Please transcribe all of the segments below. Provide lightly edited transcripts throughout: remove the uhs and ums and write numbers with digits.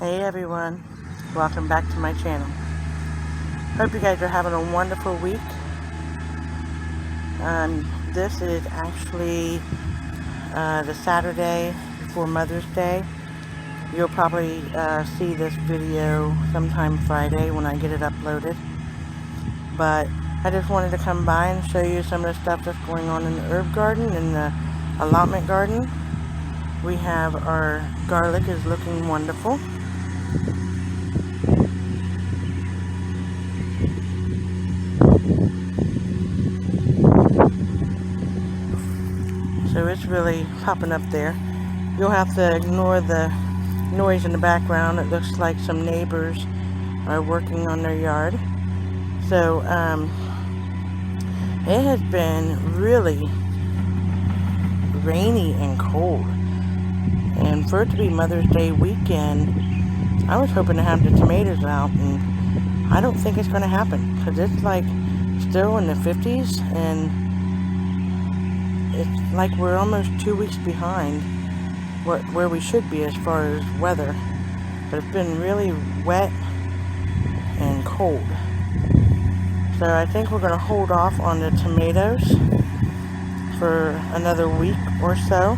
Hey everyone, welcome back to my channel. Hope you guys are having a wonderful week. This is actually the Saturday before Mother's Day. You'll probably see this video sometime Friday when I get it uploaded. But I just wanted to come by and show you some of the stuff that's going on in the herb garden and the allotment garden. We have our garlic is looking wonderful. So it's really popping up there. You'll have to ignore the noise in the background. It looks like some neighbors are working on their yard. So it has been really rainy and cold. And for it to be Mother's Day weekend, I was hoping to have the tomatoes out, and I don't think it's going to happen because it's like still in the 50s, and it's like we're almost 2 weeks behind where we should be as far as weather. But it's been really wet and cold. So I think we're going to hold off on the tomatoes for another week or so.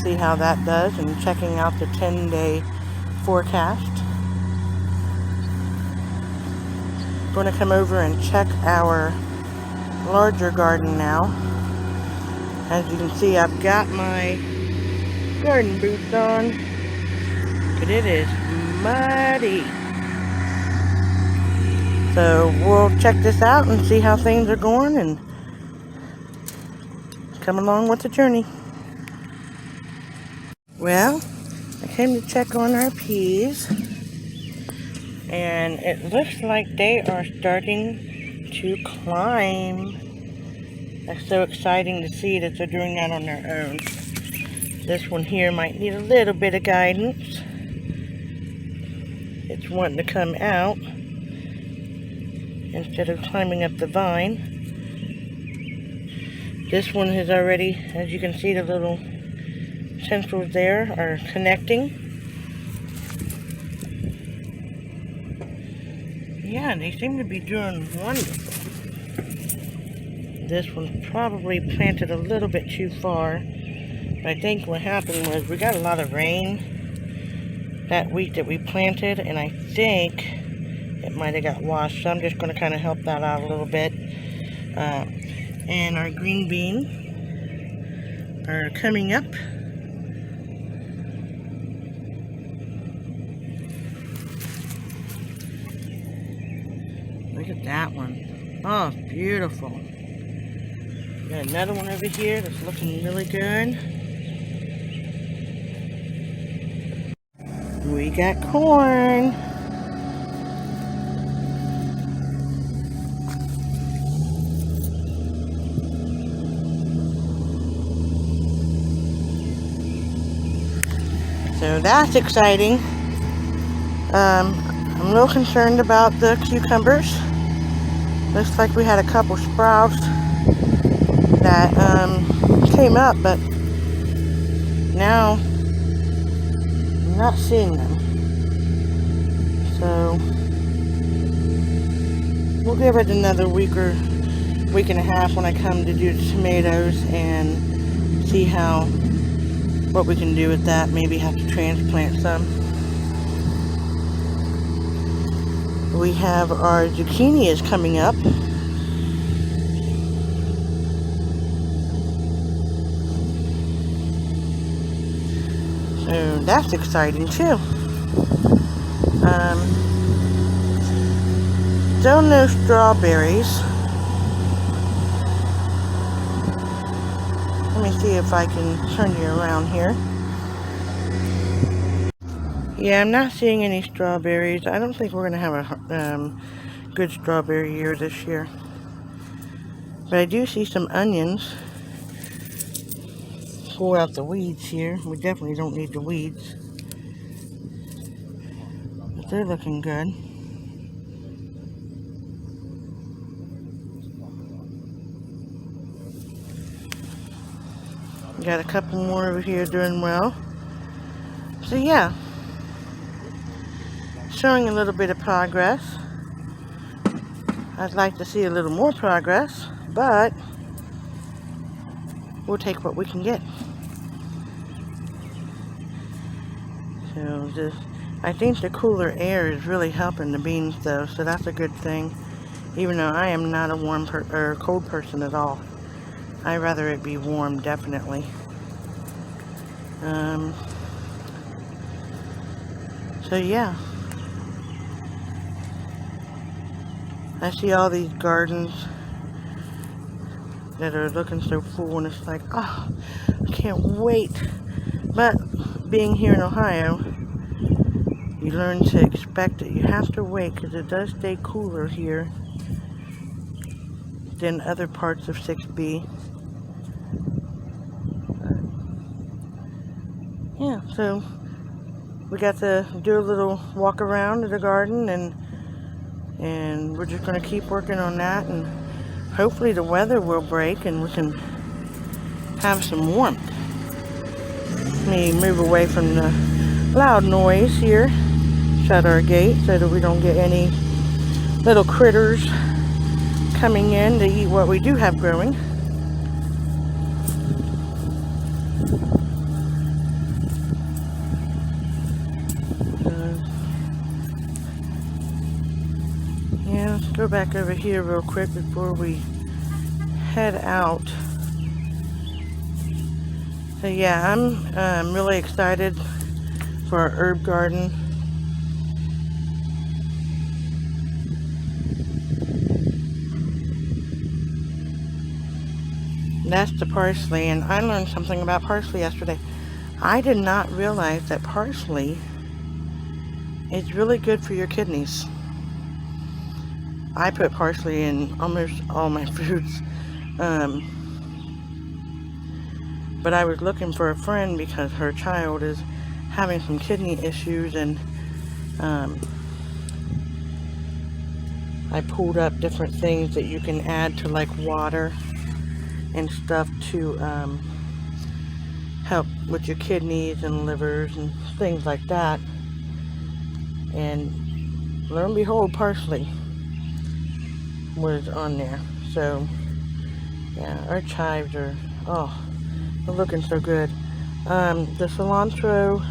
See how that does, and checking out the 10-day forecast. Going to come over and check our larger garden now. As you can see, I've got my garden boots on, but it is muddy. So we'll check this out and see how things are going and come along with the journey. Well, I came to check on our peas, and it looks like they are starting to climb. It's so exciting to see that they're doing that on their own. This one here might need a little bit of guidance. It's wanting to come out instead of climbing up the vine. This one has already, as you can see, the little tendrils there are connecting. Yeah, they seem to be doing wonderful. This one's probably planted a little bit too far. But I think what happened was we got a lot of rain that week that we planted, and I think it might have got washed. So I'm just going to kind of help that out a little bit. And our green beans are coming up. Look at that one. Oh, beautiful. Got another one over here that's looking really good. We got corn. So that's exciting. I'm a little concerned about the cucumbers. Looks like we had a couple sprouts that came up, but now I'm not seeing them. So we'll give it another week and a half when I come to do the tomatoes and see what we can do with that. Maybe have to transplant some. We have our zucchini is coming up. So that's exciting too. Still no strawberries. Let me see if I can turn you around here. Yeah, I'm not seeing any strawberries. I don't think we're going to have a good strawberry year this year. But I do see some onions. Pull out the weeds here. We definitely don't need the weeds. But they're looking good. Got a couple more over here doing well. So yeah, showing a little bit of progress. I'd like to see a little more progress, but we'll take what we can get. So I think the cooler air is really helping the beans though, so that's a good thing. Even though I am not a warm or cold person at all. I'd rather it be warm, definitely. So yeah. I see all these gardens that are looking so full, and it's like, oh, I can't wait. But being here in Ohio, you learn to expect it. You have to wait because it does stay cooler here than other parts of 6B. Yeah, so we got to do a little walk around the garden, and we're just going to keep working on that, and hopefully the weather will break and we can have some warmth. Let me move away from the loud noise here. Shut our gate so that we don't get any little critters coming in to eat what we do have growing. Yeah, let's go back over here real quick before we head out. So yeah, I'm really excited for our herb garden. That's the parsley, and I learned something about parsley yesterday. I did not realize that parsley is really good for your kidneys. I put parsley in almost all my foods. But I was looking for a friend because her child is having some kidney issues, and I pulled up different things that you can add to like water and stuff to help with your kidneys and livers and things like that. And lo and behold, parsley was on there. So yeah, our chives are, oh, they're looking so good. The cilantro,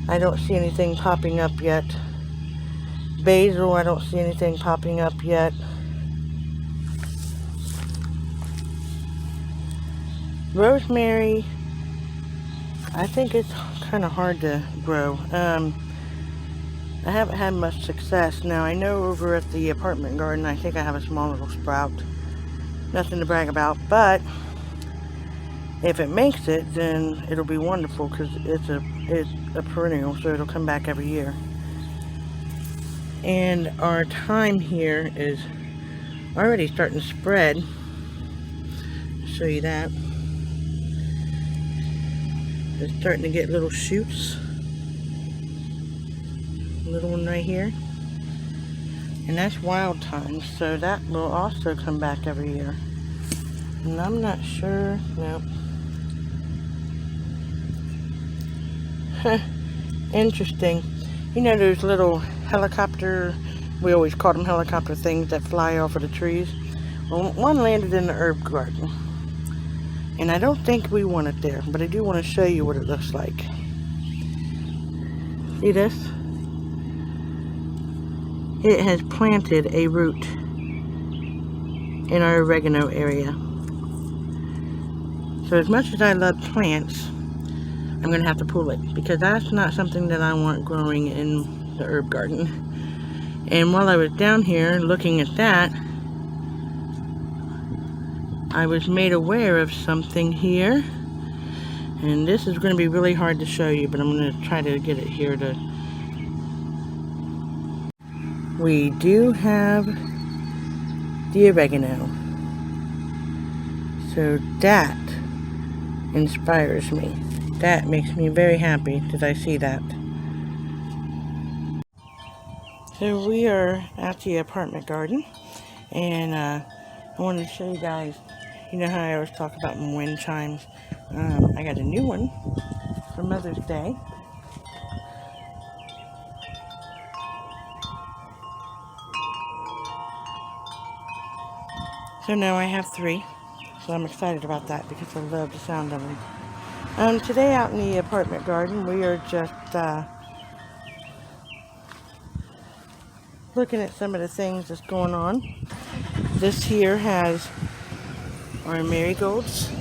I don't see anything popping up yet. Basil, I don't see anything popping up yet. Rosemary, I think it's kind of hard to grow. I haven't had much success. Now, I know over at the apartment garden, I think I have a small little sprout. Nothing to brag about, but if it makes it, then it'll be wonderful because it's a perennial, so it'll come back every year. And our thyme here is already starting to spread. I'll show you that. It's starting to get little shoots. Little one right here. And that's wild thyme, so that will also come back every year. And I'm not sure, nope. Interesting. You know those little helicopter, we always call them helicopter things that fly off of the trees? Well, one landed in the herb garden. And I don't think we want it there, but I do want to show you what it looks like. See this? It has planted a root in our oregano area. So as much as I love plants, I'm going to have to pull it because that's not something that I want growing in the herb garden. And while I was down here looking at that, I was made aware of something here. And this is going to be really hard to show you, but I'm going to try to get it here to... We do have the oregano. So that inspires me. That makes me very happy that I see that. So we are at the apartment garden, and I wanted to show you guys, you know how I always talk about my wind chimes. I got a new one for Mother's Day. So now I have 3. So I'm excited about that because I love the sound of them. Today out in the apartment garden, we are just looking at some of the things that's going on. This here has our marigolds.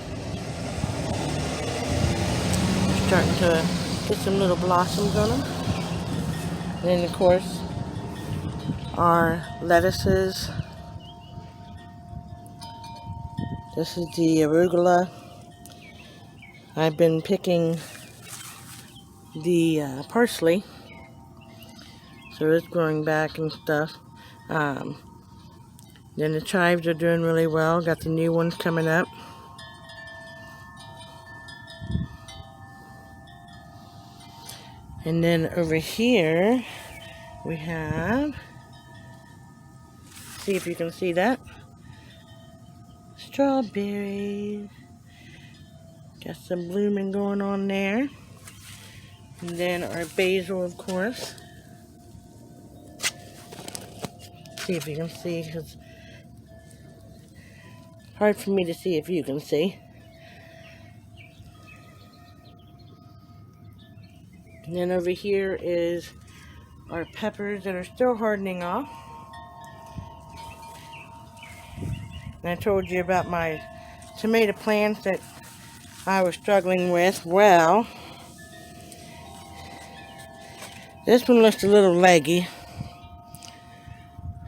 We're starting to get some little blossoms on them. Then of course our lettuces. This is the arugula. I've been picking the parsley, so it's growing back and stuff. Then the chives are doing really well. Got the new ones coming up. And then over here we have, see if you can see that, strawberries. Got some blooming going on there. And then our basil, of course. See if you can see, because it's hard for me to see if you can see. And then over here is our peppers that are still hardening off. And I told you about my tomato plants that I was struggling with. Well, this one looks a little leggy.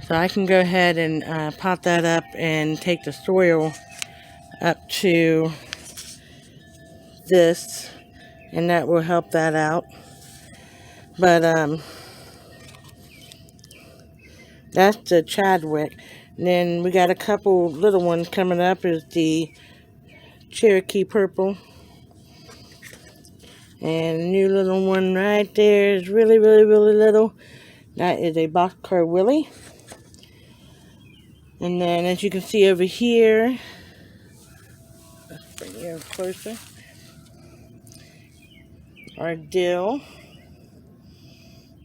So I can go ahead and pot that up and take the soil up to this, and that will help that out. But that's the Chadwick. And then we got a couple little ones coming up. Is the Cherokee Purple. And a new little one right there is really, really, really little. That is a Boxcar Willie. And then as you can see over here, let's bring you closer, our dill.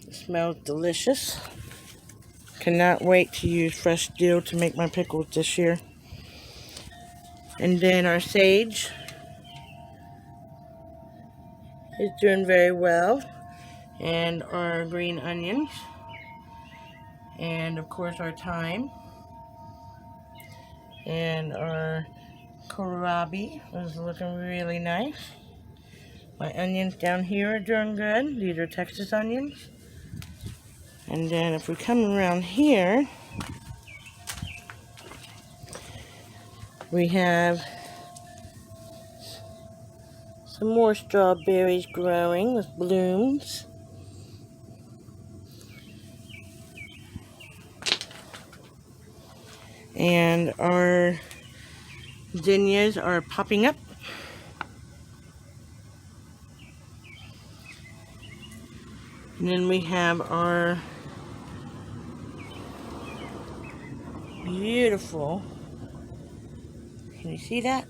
It smells delicious. Cannot wait to use fresh dill to make my pickles this year. And then our sage is doing very well. And our green onions. And of course our thyme. And our kohlrabi is looking really nice. My onions down here are doing good. These are Texas onions. And then if we come around here, we have some more strawberries growing with blooms. And our zinnias are popping up. And then we have our beautiful, can you see that?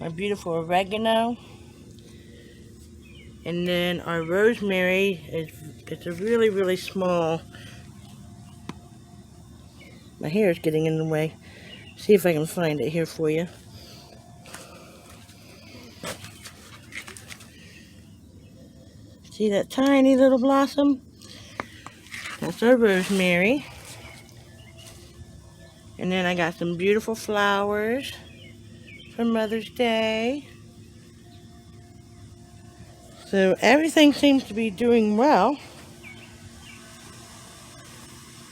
Our beautiful oregano. And then our rosemary it's a really, really small. My hair is getting in the way. See if I can find it here for you. See that tiny little blossom? That's our rosemary. And then I got some beautiful flowers for Mother's Day. So everything seems to be doing well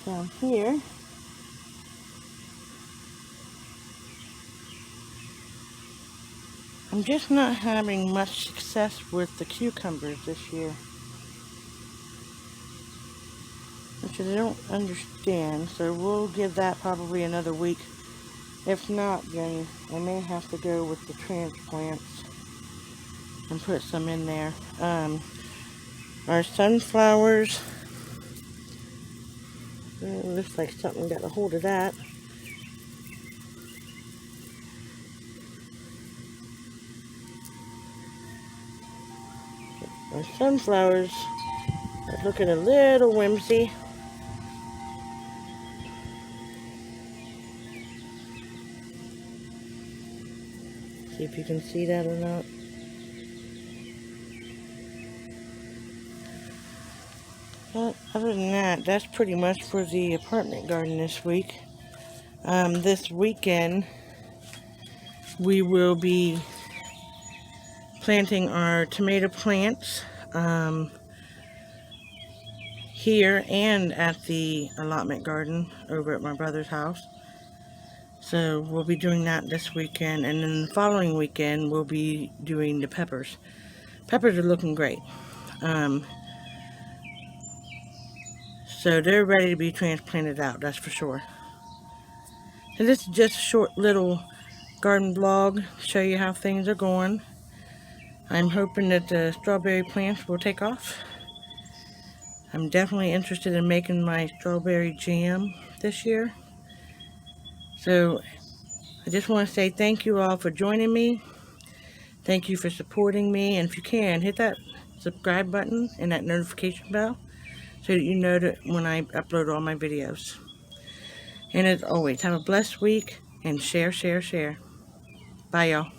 down here. I'm just not having much success with the cucumbers this year, which I don't understand, so we'll give that probably another week. If not, then I may have to go with the transplants and put some in there. Our sunflowers, it looks like something got a hold of that. Our sunflowers are looking a little whimsy. See if you can see that or not. But other than that, that's pretty much for the apartment garden this week. This weekend, we will be planting our tomato plants here and at the allotment garden over at my brother's house. So we'll be doing that this weekend, and then the following weekend we'll be doing the peppers. Peppers are looking great. So they're ready to be transplanted out, that's for sure. And this is just a short little garden vlog to show you how things are going. I'm hoping that the strawberry plants will take off. I'm definitely interested in making my strawberry jam this year. So I just want to say thank you all for joining me. Thank you for supporting me. And if you can, hit that subscribe button and that notification bell so that you know that when I upload all my videos. And as always, have a blessed week and share, share, share. Bye, y'all.